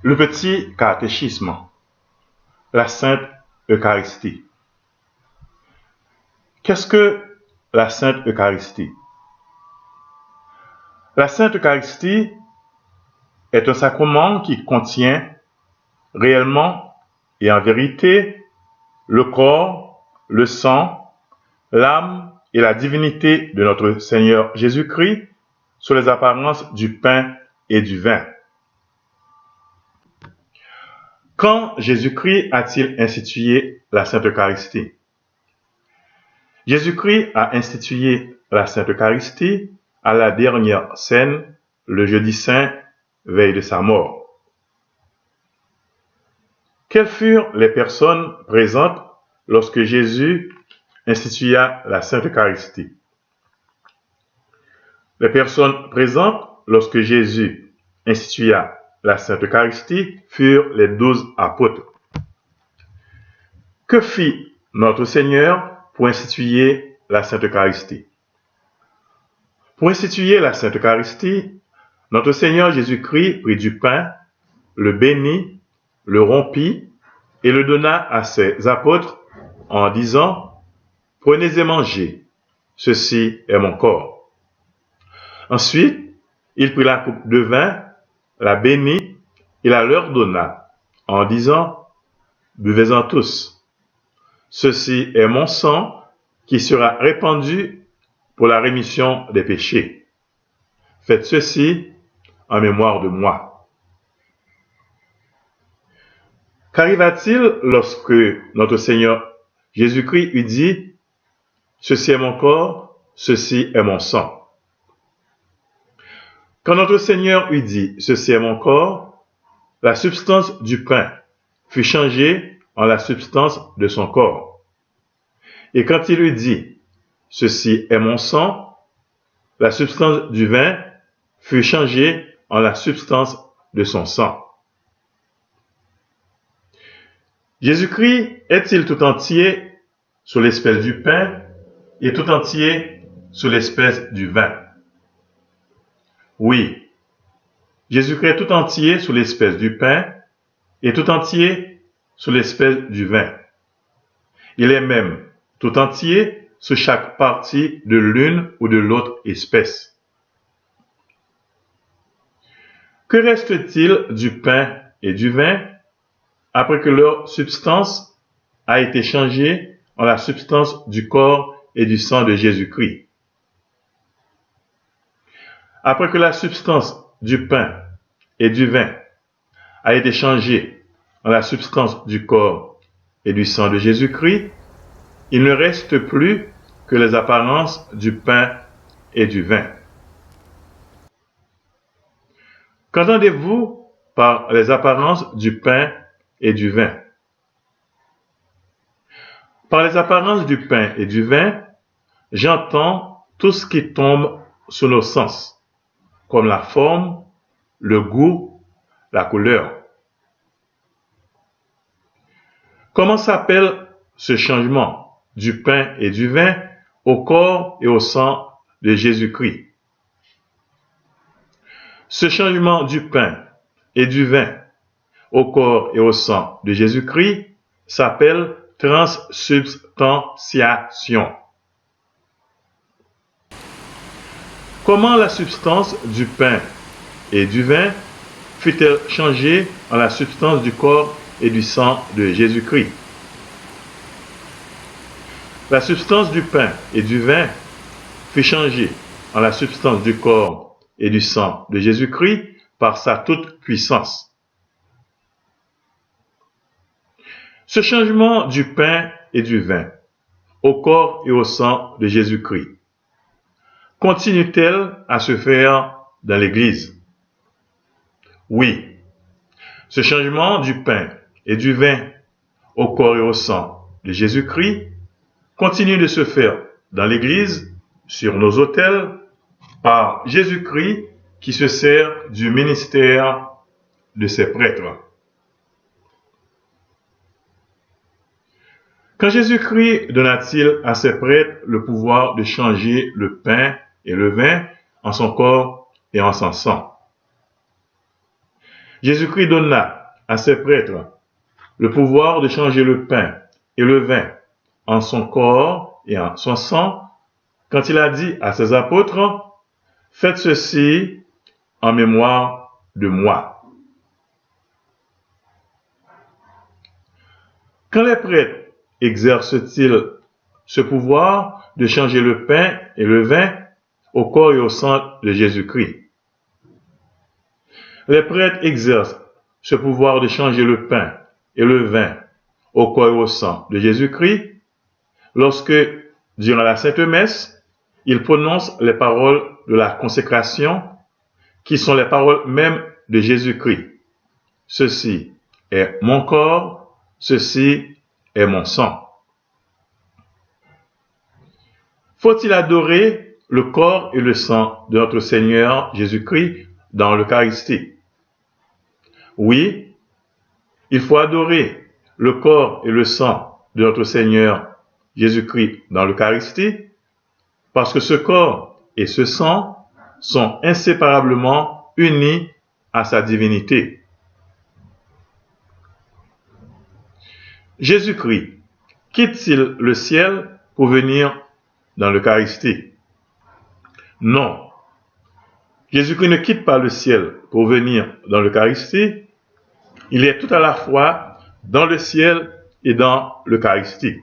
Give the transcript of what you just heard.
Le petit catéchisme, la Sainte Eucharistie. Qu'est-ce que la Sainte Eucharistie? La Sainte Eucharistie est un sacrement qui contient réellement et en vérité le corps, le sang, l'âme et la divinité de notre Seigneur Jésus-Christ sous les apparences du pain et du vin. Quand Jésus-Christ a-t-il institué la Sainte Eucharistie? Jésus-Christ a institué la Sainte Eucharistie à la dernière scène, le jeudi saint, veille de sa mort. Quelles furent les personnes présentes lorsque Jésus institua la Sainte Eucharistie? Les personnes présentes lorsque Jésus institua la Sainte Eucharistie furent les 12 apôtres. Que fit notre Seigneur pour instituer la Sainte Eucharistie? Pour instituer la Sainte Eucharistie, notre Seigneur Jésus-Christ prit du pain, le bénit, le rompit et le donna à ses apôtres en disant « Prenez et mangez, ceci est mon corps ». Ensuite, il prit la coupe de vin, la bénit et la leur donna en disant « Buvez-en tous, ceci est mon sang qui sera répandu pour la rémission des péchés. Faites ceci en mémoire de moi. » Qu'arriva-t-il lorsque notre Seigneur Jésus-Christ eut dit « Ceci est mon corps, ceci est mon sang » ? Quand notre Seigneur eut dit « Ceci est mon corps », la substance du pain fut changée en la substance de son corps. Et quand il eut dit « Ceci est mon sang », la substance du vin fut changée en la substance de son sang. Jésus-Christ est-il tout entier sous l'espèce du pain et tout entier sous l'espèce du vin? Oui, Jésus-Christ est tout entier sous l'espèce du pain et tout entier sous l'espèce du vin. Il est même tout entier sous chaque partie de l'une ou de l'autre espèce. Que reste-t-il du pain et du vin après que leur substance a été changée en la substance du corps et du sang de Jésus-Christ? Après que la substance du pain et du vin a été changée en la substance du corps et du sang de Jésus-Christ, il ne reste plus que les apparences du pain et du vin. Qu'entendez-vous par les apparences du pain et du vin? Par les apparences du pain et du vin, j'entends tout ce qui tombe sous nos sens, comme la forme, le goût, la couleur. Comment s'appelle ce changement du pain et du vin au corps et au sang de Jésus-Christ? Ce changement du pain et du vin au corps et au sang de Jésus-Christ s'appelle transsubstantiation. Comment la substance du pain et du vin fut-elle changée en la substance du corps et du sang de Jésus-Christ? La substance du pain et du vin fut changée en la substance du corps et du sang de Jésus-Christ par sa toute puissance. Ce changement du pain et du vin au corps et au sang de Jésus-Christ continue-t-elle à se faire dans l'Église? Oui, ce changement du pain et du vin au corps et au sang de Jésus-Christ continue de se faire dans l'Église, sur nos autels, par Jésus-Christ qui se sert du ministère de ses prêtres. Quand Jésus-Christ donna-t-il à ses prêtres le pouvoir de changer le pain et le vin en son corps et en son sang? Jésus-Christ donna à ses prêtres le pouvoir de changer le pain et le vin en son corps et en son sang quand il a dit à ses apôtres, « Faites ceci en mémoire de moi. » Quand les prêtres exercent-ils ce pouvoir de changer le pain et le vin au corps et au sang de Jésus-Christ? Les prêtres exercent ce pouvoir de changer le pain et le vin au corps et au sang de Jésus-Christ lorsque, durant la Sainte Messe, ils prononcent les paroles de la consécration qui sont les paroles mêmes de Jésus-Christ. Ceci est mon corps, ceci est mon sang. Faut-il adorer le corps et le sang de notre Seigneur Jésus-Christ dans l'Eucharistie? Oui, il faut adorer le corps et le sang de notre Seigneur Jésus-Christ dans l'Eucharistie parce que ce corps et ce sang sont inséparablement unis à sa divinité. Jésus-Christ quitte-t-il le ciel pour venir dans l'Eucharistie? Non. Jésus-Christ ne quitte pas le ciel pour venir dans l'Eucharistie. Il est tout à la fois dans le ciel et dans l'Eucharistie.